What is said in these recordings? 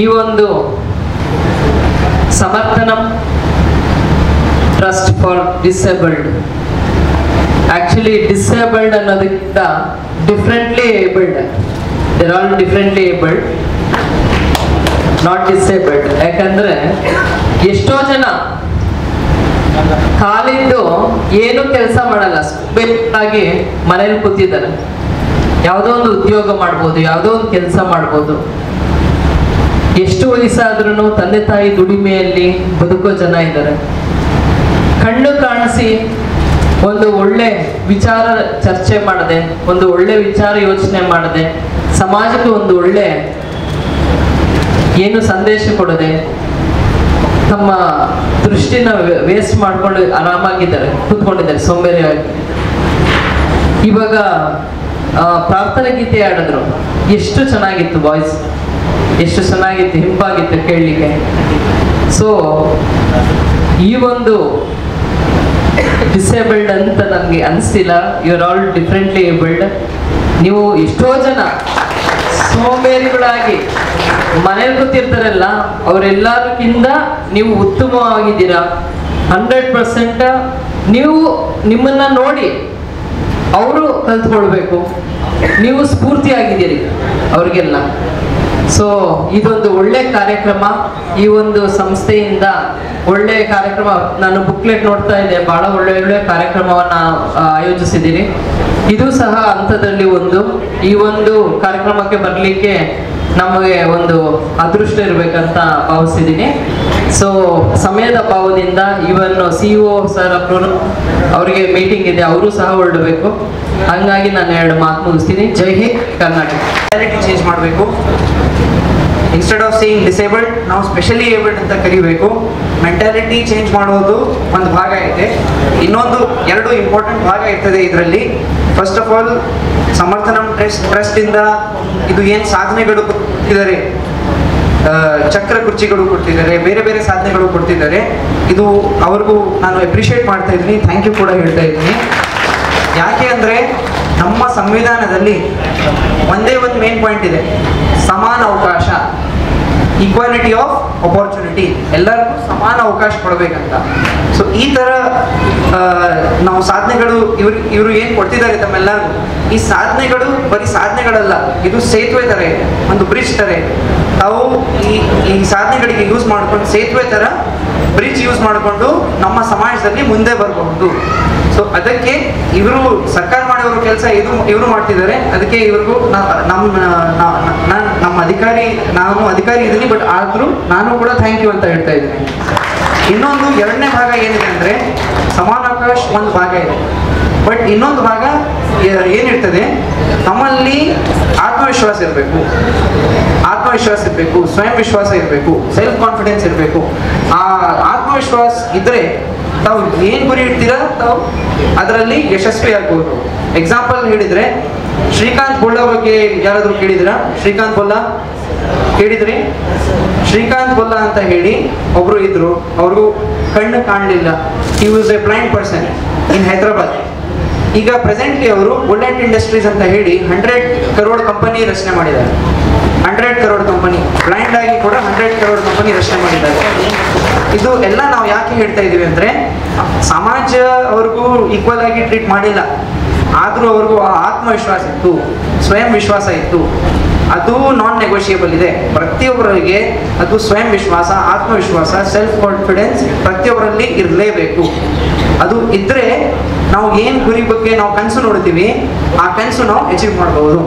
ಈ ಒಂದು Samarthanam trust for disabled, actually disabled ಅನ್ನೋದಕ್ಕಿಂತ differently abled, they're all differently abled, not disabled. ಯಾಕಂದ್ರೆ ಎಷ್ಟೋ ಜನ ಕಾಲಿದ್ದು ಏನು ಕೆಲಸ ಮಾಡಲ್ಲ, ಆಗಿ ಮನೇಲಿ ಕೂತಿದ್ದಾರೆ. ಯಾವುದೋ ಒಂದು ಉದ್ಯೋಗ ಮಾಡ್ಬೋದು, ಯಾವುದೋ ಒಂದು ಕೆಲಸ ಮಾಡ್ಬೋದು. ಎಷ್ಟು ವಯಸ್ಸಾದ್ರೂ ತಂದೆ ತಾಯಿ ದುಡಿಮೆಯಲ್ಲಿ ಬದುಕೋ ಜನ ಇದ್ದಾರೆ. ಕಣ್ಣು ಕಾಣಿಸಿ ಒಂದು ಒಳ್ಳೆ ವಿಚಾರ ಚರ್ಚೆ ಮಾಡದೆ, ಒಂದು ಒಳ್ಳೆ ವಿಚಾರ ಯೋಚನೆ ಮಾಡದೆ, ಸಮಾಜಕ್ಕೆ ಒಂದು ಒಳ್ಳೆ ಏನು ಸಂದೇಶ ಕೊಡದೆ, ತಮ್ಮ ದೃಷ್ಟಿನ ವೇಸ್ಟ್ ಮಾಡ್ಕೊಂಡು ಆರಾಮಾಗಿದ್ದಾರೆ, ಕೂತ್ಕೊಂಡಿದ್ದಾರೆ ಸೋಂಬೇರಿಯಾಗಿ. ಇವಾಗ ಪ್ರಾರ್ಥನೆ ಗೀತೆ ಆಡಿದ್ರು, ಎಷ್ಟು ಚೆನ್ನಾಗಿತ್ತು ವಾಯ್ಸ್, ಎಷ್ಟು ಚೆನ್ನಾಗಿತ್ತು, ಹಿಂಪಾಗಿತ್ತು ಕೇಳಲಿಕ್ಕೆ. ಸೊ ಈ ಒಂದು ಡಿಸೇಬಲ್ಡ್ ಅಂತ ನನಗೆ ಅನಿಸ್ತಿಲ್ಲ. You are all differently abled. ನೀವು ಎಷ್ಟೋ ಜನ ಸೋಂಬೇರಿಗಳಾಗಿ ಮನೇಲಿ ಕೂತಿರ್ತಾರಲ್ಲ, ಅವರೆಲ್ಲರಿಗಿಂತ ನೀವು ಉತ್ತಮವಾಗಿದ್ದೀರಾ. 100% ನೀವು ನಿಮ್ಮನ್ನ ನೋಡಿ ಅವರು ಕಲ್ತ್ಕೊಳ್ಬೇಕು. ನೀವು ಸ್ಫೂರ್ತಿಯಾಗಿದ್ದೀರಿ ಅವ್ರಿಗೆಲ್ಲ. ಸೊ ಇದೊಂದು ಒಳ್ಳೆ ಕಾರ್ಯಕ್ರಮ, ಈ ಒಂದು ಸಂಸ್ಥೆಯಿಂದ ಒಳ್ಳೆ ಕಾರ್ಯಕ್ರಮ. ನಾನು ಬುಕ್ಲೆಟ್ ನೋಡ್ತಾ ಇದ್ದೆ, ಬಹಳ ಒಳ್ಳೆ ಒಳ್ಳೆ ಕಾರ್ಯಕ್ರಮವನ್ನ ಆಯೋಜಿಸಿದ್ದೀರಿ. ಇದು ಸಹ ಹಂತದಲ್ಲಿ ಒಂದು. ಈ ಒಂದು ಕಾರ್ಯಕ್ರಮಕ್ಕೆ ಬರಲಿಕ್ಕೆ ನಮಗೆ ಒಂದು ಅದೃಷ್ಟ ಇರಬೇಕಂತ ಭಾವಿಸಿದ್ದೀನಿ. ಸೊ ಸಮಯದ ಅಭಾವದಿಂದ ಇವನ್ CEO ಸರ್ ಅವರಿಗೆ ಮೀಟಿಂಗ್ ಇದೆ, ಅವರು ಸಹ ಹೊರಡಬೇಕು. ಹಂಗಾಗಿ ನಾನು 2 ಮಾತು ಮುಗಿಸ್ತೀನಿ. ಜೈ ಹಿಂದ್ ಕರ್ನಾಟಕ. ಚೇಂಜ್ ಮಾಡಬೇಕು. ಇನ್ಸ್ಟೆಡ್ ಆಫ್ ಸೇಯಿಂಗ್ ಡಿಸೇಬಲ್ಡ್ ನಾವು ಸ್ಪೆಷಲಿ ಏಬಲ್ಡ್ ಅಂತ ಕರಿಬೇಕು. ಮೆಂಟಾಲಿಟಿ ಚೇಂಜ್ ಮಾಡೋದು ಒಂದು ಭಾಗ ಇದೆ. ಇನ್ನೊಂದು 2 ಇಂಪಾರ್ಟೆಂಟ್ ಭಾಗ ಇರ್ತದೆ ಇದರಲ್ಲಿ. First of all Samarthanam trust ಇಂದ ಇದು ಏನು ಸಾಧನೆಗಳು ಕೊಟ್ಟಿದ್ದಾರೆ, ಚಕ್ರ ಕುರ್ಚಿಗಳು ಕೊಡ್ತಿದ್ದಾರೆ, ಬೇರೆ ಬೇರೆ ಸಾಧನೆಗಳು ಕೊಡ್ತಿದ್ದಾರೆ. ಇದು ಅವ್ರಿಗೂ ನಾನು ಅಪ್ರಿಷಿಯೇಟ್ ಮಾಡ್ತಾ ಇದ್ದೀನಿ, ಥ್ಯಾಂಕ್ ಯು ಕೂಡ ಹೇಳ್ತಾ ಇದ್ದೀನಿ. ಯಾಕೆ ಅಂದರೆ ನಮ್ಮ ಸಂವಿಧಾನದಲ್ಲಿ ಒಂದೇ ಒಂದು ಮೇನ್ ಪಾಯಿಂಟ್ ಇದೆ, ಸಮಾನ ಅವಕಾಶ, ಈಕ್ವಾಲಿಟಿ ಆಫ್ ಅಪರ್ಚುನಿಟಿ, ಎಲ್ಲರಿಗೂ ಸಮಾನ ಅವಕಾಶ ಕೊಡಬೇಕಂತ. ಸೊ ಈ ಥರ ನಾವು ಸಾಧನೆಗಳು ಇವರು ಏನು ಕೊಡ್ತಿದ್ದಾರೆ ತಮ್ಮೆಲ್ಲರಿಗೂ, ಈ ಸಾಧನೆಗಳು ಬರೀ ಸಾಧನೆಗಳಲ್ಲ, ಇದು ಸೇತುವೆ ಥರ ಇದೆ, ಒಂದು ಬ್ರಿಡ್ಜ್ ಥರ ಇದೆ. ತಾವು ಈ ಸಾಧನೆಗಳಿಗೆ ಯೂಸ್ ಮಾಡ್ಕೊಂಡು, ಸೇತುವೆ ಥರ ಬ್ರಿಡ್ಜ್ ಯೂಸ್ ಮಾಡಿಕೊಂಡು ನಮ್ಮ ಸಮಾಜದಲ್ಲಿ ಮುಂದೆ ಬರಬಹುದು. ಸೊ ಅದಕ್ಕೆ ಇವರು ಸರ್ಕಾರ ಮಾಡಿರೋ ಕೆಲಸ ಇವರು ಮಾಡ್ತಿದ್ದಾರೆ. ಅದಕ್ಕೆ ಇವ್ರಿಗೂ ನಮ್ಮ ಅಧಿಕಾರಿ, ನಾನು ಅಧಿಕಾರಿ ಇದ್ದೀನಿ, ಬಟ್ ಆದರೂ ನಾನು ಕೂಡ ಥ್ಯಾಂಕ್ ಯು ಅಂತ ಹೇಳ್ತಾ ಇದ್ದೀನಿ. ಇನ್ನೊಂದು 2ನೇ ಭಾಗ ಏನಿದೆ ಅಂದರೆ ಸಮಾನಾವಕಾಶ ಒಂದು ಭಾಗ ಇದೆ, ಬಟ್ ಇನ್ನೊಂದು ಭಾಗ ಏನಿರ್ತದೆ, ನಮ್ಮಲ್ಲಿ ಆತ್ಮವಿಶ್ವಾಸ ಇರಬೇಕು, ಸ್ವಯಂ ವಿಶ್ವಾಸ ಇರಬೇಕು, ಸೆಲ್ಫ್ ಕಾನ್ಫಿಡೆನ್ಸ್ ಇರಬೇಕು. ಆ ಆತ್ಮವಿಶ್ವಾಸ ಇದ್ರೆ ತಾವು ಏನು ಗುರಿ ಇಡ್ತೀರಾ ತಾವು ಅದರಲ್ಲಿ ಯಶಸ್ವಿ ಆಗ್ಬೋದು. ಎಕ್ಸಾಂಪಲ್ ಹೇಳಿದ್ರೆ ಶ್ರೀಕಾಂತ್ ಬೊಳ್ಳ ಬಗ್ಗೆ ಯಾರಾದರೂ ಕೇಳಿದ್ರಾ? ಶ್ರೀಕಾಂತ್ ಬೊಳ್ಳ ಕೇಳಿದ್ರಿ? ಶ್ರೀಕಾಂತ್ ಬೊಳ್ಳ ಅಂತ ಹೇಳಿ ಒಬ್ರು ಇದ್ರು, ಅವ್ರಿಗೂ ಕಣ್ಣು ಕಾಣಲಿಲ್ಲ. He was A blind person in Hyderabad. ಈಗ ಪ್ರೆಸೆಂಟ್ಲಿ ಅವರು ಬುಲೆಟ್ ಇಂಡಸ್ಟ್ರೀಸ್ ಅಂತ ಹೇಳಿ 100 crore ಕಂಪನಿ ರಚನೆ ಮಾಡಿದ್ದಾರೆ. 100 crore ಕಂಪನಿ, ಬ್ಲೈಂಡ್ ಆಗಿ ಕೂಡ 100 crore ಕಂಪನಿ ರಚನೆ ಮಾಡಿದ್ದಾರೆ. ಇದು ಎಲ್ಲ ನಾವು ಯಾಕೆ ಹೇಳ್ತಾ ಇದೀವಿ ಅಂದರೆ ಸಮಾಜ ಅವ್ರಿಗೂ ಈಕ್ವಲ್ ಆಗಿ ಟ್ರೀಟ್ ಮಾಡಿಲ್ಲ, ಆದರೂ ಅವ್ರಿಗೂ ಆತ್ಮವಿಶ್ವಾಸ ಇತ್ತು, ಸ್ವಯಂ ವಿಶ್ವಾಸ ಇತ್ತು. ಅದು ನಾನ್ ನೆಗೋಷಿಯಬಲ್ ಇದೆ ಪ್ರತಿಯೊಬ್ಬರಿಗೆ. ಅದು ಸ್ವಯಂ ವಿಶ್ವಾಸ, ಆತ್ಮವಿಶ್ವಾಸ, ಸೆಲ್ಫ್ ಕಾನ್ಫಿಡೆನ್ಸ್ ಪ್ರತಿಯೊಬ್ಬರಲ್ಲಿ ಇರಲೇಬೇಕು. ಅದು ಇದ್ರೆ ನಾವು ಏನು ಗುರಿ ಬಗ್ಗೆ ನಾವು ಕನಸು ನೋಡ್ತೀವಿ, ಆ ಕನಸು ನಾವು ಅಚೀವ್ ಮಾಡಬಹುದು.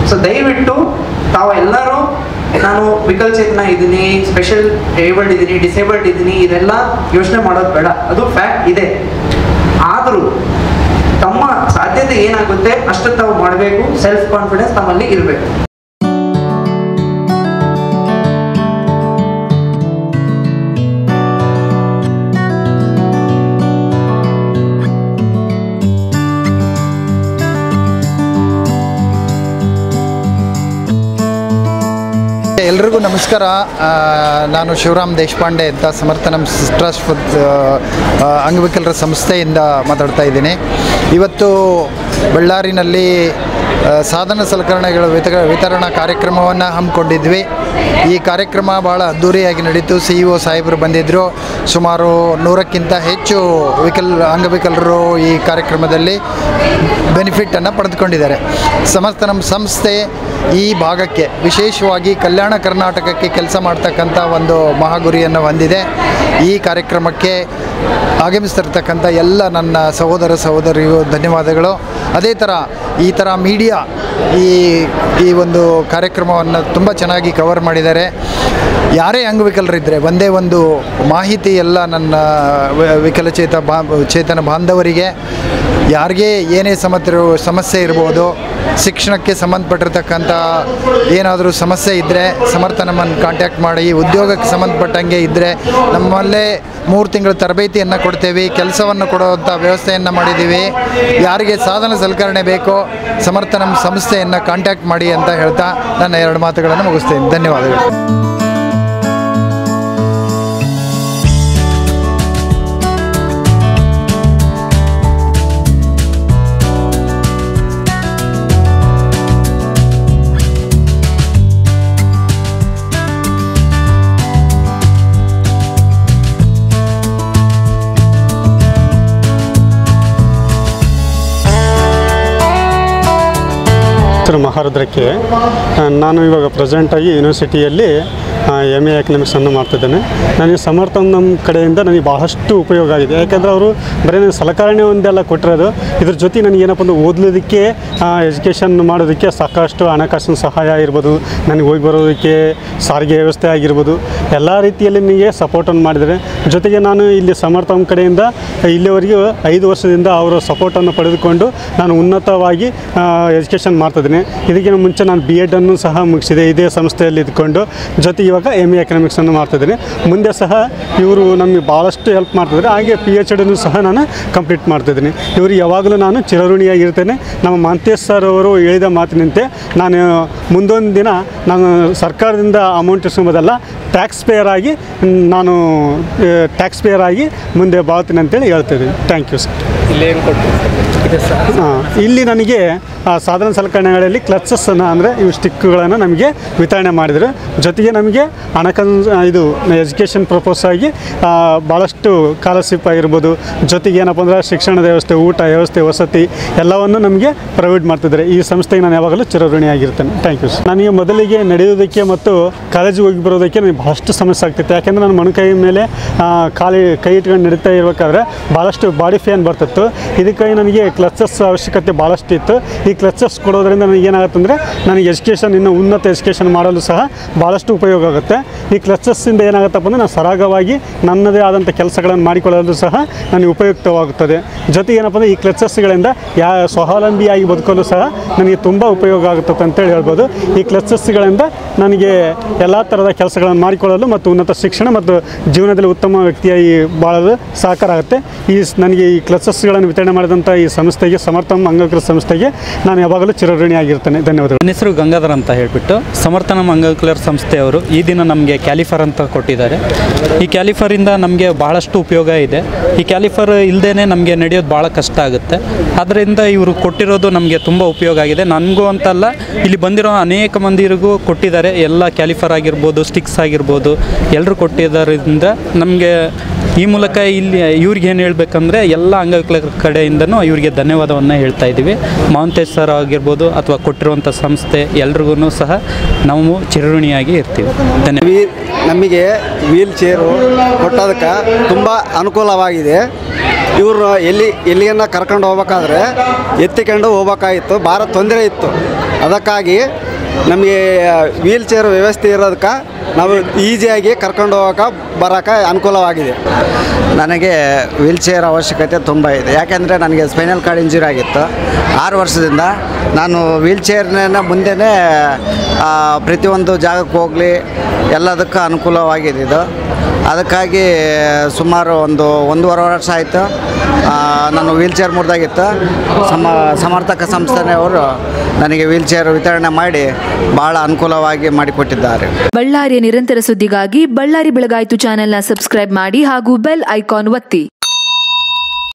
ಸೊ ದಯವಿಟ್ಟು ತಾವೆಲ್ಲರೂ, ನಾನು ವಿಕಲಚೇತನ ಇದ್ದೀನಿ, ಸ್ಪೆಷಲ್ ಏಬಲ್ಡ್ ಇದ್ದೀನಿ, ಡಿಸೇಬಲ್ಡ್ ಇದ್ದೀನಿ, ಇದೆಲ್ಲ ಯೋಚನೆ ಮಾಡೋದು ಬೇಡ. ಅದು ಫ್ಯಾಕ್ಟ್ ಇದೆ. ಆದರೂ ತಮ್ಮ ಸಾಧ್ಯತೆ ಏನಾಗುತ್ತೆ ಅಷ್ಟು ತಾವು ಮಾಡಬೇಕು. ಸೆಲ್ಫ್ ಕಾನ್ಫಿಡೆನ್ಸ್ ತಮ್ಮಲ್ಲಿ ಇರಬೇಕು. ಎಲ್ರಿಗೂ ನಮಸ್ಕಾರ. ನಾನು ಶಿವರಾಮ್ ದೇಶಪಾಂಡೆ ಅಂತ ಸಮರ್ಥನಂ ಟ್ರಸ್ಟ್ ಅಂಗವಿಕಲರ ಸಂಸ್ಥೆಯಿಂದ ಮಾತಾಡ್ತಾ ಇದ್ದೀನಿ. ಇವತ್ತು ಬಳ್ಳಾರಿನಲ್ಲಿ ಸಾಧನ ಸಲಕರಣೆಗಳ ವಿತರಣಾ ಕಾರ್ಯಕ್ರಮವನ್ನು ಹಮ್ಮಿಕೊಂಡಿದ್ವಿ. ಈ ಕಾರ್ಯಕ್ರಮ ಭಾಳ ಅದ್ಧೂರಿಯಾಗಿ ನಡೀತು. CEO ಸಾಹೇಬರು ಬಂದಿದ್ದರು. ಸುಮಾರು 100ಕ್ಕಿಂತ ಹೆಚ್ಚು ಅಂಗವಿಕಲರು ಈ ಕಾರ್ಯಕ್ರಮದಲ್ಲಿ ಬೆನಿಫಿಟನ್ನು ಪಡೆದುಕೊಂಡಿದ್ದಾರೆ. ನಮ್ಮ ಸಂಸ್ಥೆ ಈ ಭಾಗಕ್ಕೆ ವಿಶೇಷವಾಗಿ ಕಲ್ಯಾಣ ಕರ್ನಾಟಕಕ್ಕೆ ಕೆಲಸ ಮಾಡ್ತಕ್ಕಂಥ ಒಂದು ಮಹಾಗುರಿಯನ್ನು ಹೊಂದಿದೆ. ಈ ಕಾರ್ಯಕ್ರಮಕ್ಕೆ ಆಗಮಿಸ್ತಿರ್ತಕ್ಕಂಥ ಎಲ್ಲ ನನ್ನ ಸಹೋದರ ಸಹೋದರಿಗೂ ಧನ್ಯವಾದಗಳು. ಅದೇ ಥರ ಈ ಥರ ಮೀಡಿಯಾ ಈ ಒಂದು ಕಾರ್ಯಕ್ರಮವನ್ನು ತುಂಬ ಚೆನ್ನಾಗಿ ಕವರ್ ಮಾಡಿದ್ದಾರೆ. ಯಾರೇ ಅಂಗವಿಕಲರಿದ್ದರೆ ಒಂದೇ ಒಂದು ಮಾಹಿತಿ ಎಲ್ಲ ನನ್ನ ಚೇತನ ಬಾಂಧವರಿಗೆ ಯಾರಿಗೇ ಏನೇ ಸಮಸ್ಯೆ ಇರ್ಬೋದು, ಶಿಕ್ಷಣಕ್ಕೆ ಸಂಬಂಧಪಟ್ಟಿರ್ತಕ್ಕಂಥ ಏನಾದರೂ ಸಮಸ್ಯೆ ಇದ್ದರೆ ಸಮರ್ಥ ನಮ್ಮನ್ನು ಕಾಂಟ್ಯಾಕ್ಟ್ ಮಾಡಿ. ಉದ್ಯೋಗಕ್ಕೆ ಸಂಬಂಧಪಟ್ಟಂಗೆ ಇದ್ದರೆ ನಮ್ಮಲ್ಲೇ 3 ತಿಂಗಳ ತರಬೇತಿಯನ್ನು ಕೊಡ್ತೇವೆ. ಕೆಲಸವನ್ನು ಕೊಡುವಂಥ ವ್ಯವಸ್ಥೆಯನ್ನು ಮಾಡಿದ್ದೀವಿ. ಯಾರಿಗೆ ಸಾಧನ ಸಲಕರಣೆ ಬೇಕೋ ಸಮರ್ಥ ನಮ್ಮ ಸಂಸ್ಥೆಯನ್ನು ಕಾಂಟ್ಯಾಕ್ಟ್ ಮಾಡಿ ಅಂತ ಹೇಳ್ತಾ ನನ್ನ 2 ಮಾತುಗಳನ್ನು ಮುಗಿಸ್ತೇನೆ. ಧನ್ಯವಾದಗಳು. ಮಹಾರುದ್ರಕ್ಕೆ ನಾನು ಇವಾಗ ಪ್ರೆಸೆಂಟಾಗಿ ಯೂನಿವರ್ಸಿಟಿಯಲ್ಲಿ MA ಎಕನಾಮಿಕ್ಸನ್ನು ಮಾಡ್ತಿದ್ದೇನೆ. ನನಗೆ ಸಮರ್ಥ ನಮ್ಮ ಕಡೆಯಿಂದ ನನಗೆ ಬಹಳಷ್ಟು ಉಪಯೋಗ ಆಗಿದೆ. ಯಾಕೆಂದರೆ ಅವರು ಬರೀ ನನಗೆ ಸಲಕರಣೆ ಒಂದೆಲ್ಲ ಕೊಟ್ಟಿರೋದು, ಇದ್ರ ಜೊತೆ ನನಗೇನಪ್ಪ ಅಂದ್ರೆ ಓದಲಿದ್ದಕ್ಕೆ ಎಜುಕೇಷನ್ ಮಾಡೋದಕ್ಕೆ ಸಾಕಷ್ಟು ಹಣಕಾಸಿನ ಸಹಾಯ ಆಗಿರ್ಬೋದು, ನನಗೆ ಹೋಗಿ ಬರೋದಕ್ಕೆ ಸಾರಿಗೆ ವ್ಯವಸ್ಥೆ ಆಗಿರ್ಬೋದು, ಎಲ್ಲ ರೀತಿಯಲ್ಲಿ ನನಗೆ ಸಪೋರ್ಟನ್ನು ಮಾಡಿದ್ದಾರೆ. ಜೊತೆಗೆ ನಾನು ಇಲ್ಲಿ ಸಮರ್ಥ ಕಡೆಯಿಂದ ಇಲ್ಲಿವರೆಗೂ 5 ವರ್ಷದಿಂದ ಅವರ ಸಪೋರ್ಟನ್ನು ಪಡೆದುಕೊಂಡು ನಾನು ಉನ್ನತವಾಗಿ ಎಜುಕೇಷನ್ ಮಾಡ್ತಿದ್ದೀನಿ. ಇದಕ್ಕಿಂತ ಮುಂಚೆ ನಾನು BEd ಅನ್ನು ಸಹ ಮುಗಿಸಿದೆ ಇದೇ ಸಂಸ್ಥೆಯಲ್ಲಿ ಇದ್ಕೊಂಡು. ಜೊತೆಗೆ ಇವಾಗ MA ಎಕನಾಮಿಕ್ಸನ್ನು ಮಾಡ್ತಿದ್ದೀನಿ. ಮುಂದೆ ಸಹ ಇವರು ನಮಗೆ ಭಾಳಷ್ಟು ಹೆಲ್ಪ್ ಮಾಡ್ತಿದ್ದಾರೆ. ಹಾಗೆ PhDನೂ ಸಹ ನಾನು ಕಂಪ್ಲೀಟ್ ಮಾಡ್ತಿದ್ದೀನಿ. ಇವರು ಯಾವಾಗಲೂ ನಾನು ಚಿರಋಣಿಯಾಗಿರ್ತೇನೆ. ನಮ್ಮ ಮಾಂತೇಶ್ ಸರ್ ಅವರು ಹೇಳಿದ ಮಾತಿನಂತೆ ನಾನು ಮುಂದೊಂದು ದಿನ ನಾನು ಸರ್ಕಾರದಿಂದ ಅಮೌಂಟ್ ಇಸ್ಕೊಂಬೋದಲ್ಲ, ಟ್ಯಾಕ್ಸ್ ಪೇಯರ್ ಆಗಿ ಮುಂದೆ ಬಾಳ್ತೀನಿ ಅಂತೇಳಿ ಹೇಳ್ತಿದ್ದೀನಿ. Thank you sir. ಇಲ್ಲಿ ನನಗೆ ಸಾಧನ ಸಲಕರಣೆಗಳಲ್ಲಿ ಕ್ಲಚಸ್ಸನ್ನು ಅಂದರೆ ಇವು ಸ್ಟಿಕ್ಗಳನ್ನು ನಮಗೆ ವಿತರಣೆ ಮಾಡಿದರು. ಜೊತೆಗೆ ನಮಗೆ ಇದು ಎಜುಕೇಷನ್ ಪರ್ಪಸ್ ಆಗಿ ಭಾಳಷ್ಟು ಸ್ಕಾಲರ್ಶಿಪ್ ಆಗಿರ್ಬೋದು, ಜೊತೆಗೆ ಏನಪ್ಪ ಅಂದರೆ ಶಿಕ್ಷಣದ ವ್ಯವಸ್ಥೆ, ಊಟ ವ್ಯವಸ್ಥೆ, ವಸತಿ ಎಲ್ಲವನ್ನು ನಮಗೆ ಪ್ರೊವೈಡ್ ಮಾಡ್ತಿದ್ದಾರೆ. ಈ ಸಂಸ್ಥೆಗೆ ನಾನು ಯಾವಾಗಲೂ ಚಿರಋಣಿಯಾಗಿರ್ತೇನೆ. Thank you sir. ನನಗೆ ಮೊದಲಿಗೆ ನಡೆಯೋದಕ್ಕೆ ಮತ್ತು ಕಾಲೇಜಿಗೆ ಹೋಗಿ ಬರೋದಕ್ಕೆ ನನಗೆ ಭಾಳಷ್ಟು ಸಮಸ್ಯೆ ಆಗ್ತಿತ್ತು. ಯಾಕೆಂದರೆ ನನ್ನ ಮೊಣಕೈ ಮೇಲೆ ಕೈ ಇಟ್ಕೊಂಡು ನಡೀತಾ ಇರಬೇಕಾದ್ರೆ ಭಾಳಷ್ಟು ಬಾಡಿ ಪೇನ್ ಬರ್ತಿತ್ತು. ಇದಕ್ಕಾಗಿ ನನಗೆ ಕ್ಲಚಸ್ ಅವಶ್ಯಕತೆ ಭಾಳಷ್ಟು ಇತ್ತು. ಈ ಕ್ಲಚಸ್ ಕೊಡೋದ್ರಿಂದ ನನಗೆ ಏನಾಗುತ್ತೆ ಅಂದರೆ ನನಗೆ ಇನ್ನೂ ಉನ್ನತ ಎಜುಕೇಷನ್ ಮಾಡಲು ಸಹ ಭಾಳಷ್ಟು ಉಪಯೋಗ ಆಗುತ್ತೆ. ಈ ಕ್ಲಚಸ್ಸಿಂದ ಏನಾಗುತ್ತಪ್ಪ ಅಂದರೆ ನಾನು ಸರಾಗವಾಗಿ ನನ್ನದೇ ಆದಂಥ ಕೆಲಸಗಳನ್ನು ಮಾಡಿಕೊಳ್ಳಲು ಸಹ ನನಗೆ ಉಪಯುಕ್ತವಾಗುತ್ತದೆ. ಜೊತೆಗೆ ಏನಪ್ಪ ಅಂದರೆ ಈ ಕ್ಲಚಸ್ಗಳಿಂದ ಸ್ವಾವಲಂಬಿಯಾಗಿ ಬದುಕಲು ಸಹ ನನಗೆ ತುಂಬ ಉಪಯೋಗ ಆಗುತ್ತದೆ ಅಂತೇಳಿ ಹೇಳ್ಬೋದು. ಈ ಕ್ಲಚಸ್ಗಳಿಂದ ನನಗೆ ಎಲ್ಲ ಥರದ ಕೆಲಸಗಳನ್ನು ಮಾಡಿಕೊಳ್ಳಲು ಮತ್ತು ಉನ್ನತ ಶಿಕ್ಷಣ ಮತ್ತು ಜೀವನದಲ್ಲಿ ಉತ್ತಮ ವ್ಯಕ್ತಿಯಾಗಿ ಬಾಳಲು ಸಹಕಾರ ಆಗುತ್ತೆ. ನನಗೆ ಈ ಕ್ಲಚಸ್ಗಳನ್ನು ವಿತರಣೆ ಮಾಡಿದಂಥ ಈ ಸಂಸ್ಥೆಗೆ, ಸಮರ್ಥಂ ಅಂಗವಿಕಲ ಸಂಸ್ಥೆಗೆ ನಾನು ಯಾವಾಗಲೂ ಚಿರಋಣಿಯಾಗಿರ್ತೇನೆ. ಧನ್ಯವಾದಗಳು. ನನ್ನ ಹೆಸರು ಗಂಗಾಧರ್ ಅಂತ ಹೇಳಿಬಿಟ್ಟು ಸಮರ್ಥನಂ ಅಂಗವಿಕಲರ ಸಂಸ್ಥೆಯವರು ಈ ದಿನ ನಮಗೆ ಕ್ಯಾಲಿಫರ್ ಅಂತ ಕೊಟ್ಟಿದ್ದಾರೆ. ಈ ಕ್ಯಾಲಿಫರಿಂದ ನಮಗೆ ಬಹಳಷ್ಟು ಉಪಯೋಗ ಇದೆ. ಈ ಕ್ಯಾಲಿಫರ್ ಇಲ್ಲದೇ ನಮಗೆ ನಡೆಯೋದು ಭಾಳ ಕಷ್ಟ ಆಗುತ್ತೆ. ಆದ್ದರಿಂದ ಇವರು ಕೊಟ್ಟಿರೋದು ನಮಗೆ ತುಂಬ ಉಪಯೋಗ ಆಗಿದೆ. ನನಗೂ ಅಂತಲ್ಲ, ಇಲ್ಲಿ ಬಂದಿರೋ ಅನೇಕ ಮಂದಿರಿಗೂ ಕೊಟ್ಟಿದ್ದಾರೆ. ಎಲ್ಲ ಕ್ಯಾಲಿಫರ್ ಆಗಿರ್ಬೋದು, ಸ್ಟಿಕ್ಸ್ ಆಗಿರ್ಬೋದು, ಎಲ್ಲರೂ ಕೊಟ್ಟಿದ್ದರಿಂದ ನಮಗೆ ಈ ಮೂಲಕ ಇಲ್ಲಿ ಇವ್ರಿಗೆ ಏನು ಹೇಳಬೇಕಂದ್ರೆ ಎಲ್ಲ ಅಂಗವಿಕಲರ ಕಡೆಯಿಂದನೂ ಇವರಿಗೆ ಧನ್ಯವಾದವನ್ನು ಹೇಳ್ತಾ ಇದ್ದೀವಿ. ಮಾಂತೇಶ್ ಸರ್ ಆಗಿರ್ಬೋದು ಅಥವಾ ಕೊಟ್ಟಿರುವಂಥ ಸಂಸ್ಥೆ ಎಲ್ರಿಗೂ ಸಹ ನಾವು ಚಿರಋಣಿಯಾಗಿ ಇರ್ತೀವಿ. ಧನ್ಯವಾದ. ನಮಗೆ ವೀಲ್ ಚೇರು ಕೊಟ್ಟೋದಕ್ಕೆ ತುಂಬ ಅನುಕೂಲವಾಗಿದೆ. ಇವರು ಎಲ್ಲಿಯನ್ನ ಕರ್ಕೊಂಡು ಹೋಗ್ಬೇಕಾದ್ರೆ ಎತ್ತಿಕೊಂಡು ಹೋಗ್ಬೇಕಾಗಿತ್ತು, ಭಾಳ ತೊಂದರೆ ಇತ್ತು. ಅದಕ್ಕಾಗಿ ನಮಗೆ ವೀಲ್ ಚೇರ್ ವ್ಯವಸ್ಥೆ ಇರೋದಕ್ಕೆ ನಾವು ಈಸಿಯಾಗಿ ಕರ್ಕೊಂಡು ಹೋಗೋಕೆ ಬರೋಕೆ ಅನುಕೂಲವಾಗಿದೆ. ನನಗೆ ವೀಲ್ ಚೇರ್ ಅವಶ್ಯಕತೆ ತುಂಬ ಇದೆ. ಯಾಕೆಂದರೆ ನನಗೆ ಸ್ಪೈನಲ್ ಕಾರ್ಡ್ ಇಂಜುರಿ ಆಗಿತ್ತು. 6 ವರ್ಷದಿಂದ ನಾನು ವೀಲ್ ಚೇರ್ನ ಮುಂದೆನೇ ಪ್ರತಿಯೊಂದು ಜಾಗಕ್ಕೆ ಹೋಗಲಿ ಎಲ್ಲದಕ್ಕೂ ಅನುಕೂಲವಾಗಿದೆ ಇದು. ಅದಕ್ಕಾಗಿ ಸುಮಾರು 1.5 ವರ್ಷ ಆಯಿತು ನಾನು ವೀಲ್ ಚೇರ್ ಮುರಿದಾಗಿತ್ತು. ಸಮರ್ಥಕ ಸಂಸ್ಥೆಯವರು ನನಗೆ ವೀಲ್ ಚೇರ್ ವಿತರಣೆ ಮಾಡಿ ಭಾಳ ಅನುಕೂಲವಾಗಿ ಮಾಡಿಕೊಟ್ಟಿದ್ದಾರೆ. ಬಳ್ಳಾರಿಯ ನಿರಂತರ ಸುದ್ದಿಗಾಗಿ ಬಳ್ಳಾರಿ ಬೆಳಗಾಯಿತು ಚಾನೆಲ್ನ ಸಬ್ಸ್ಕ್ರೈಬ್ ಮಾಡಿ ಹಾಗೂ ಬೆಲ್ ಐಕಾನ್ ಒತ್ತಿ.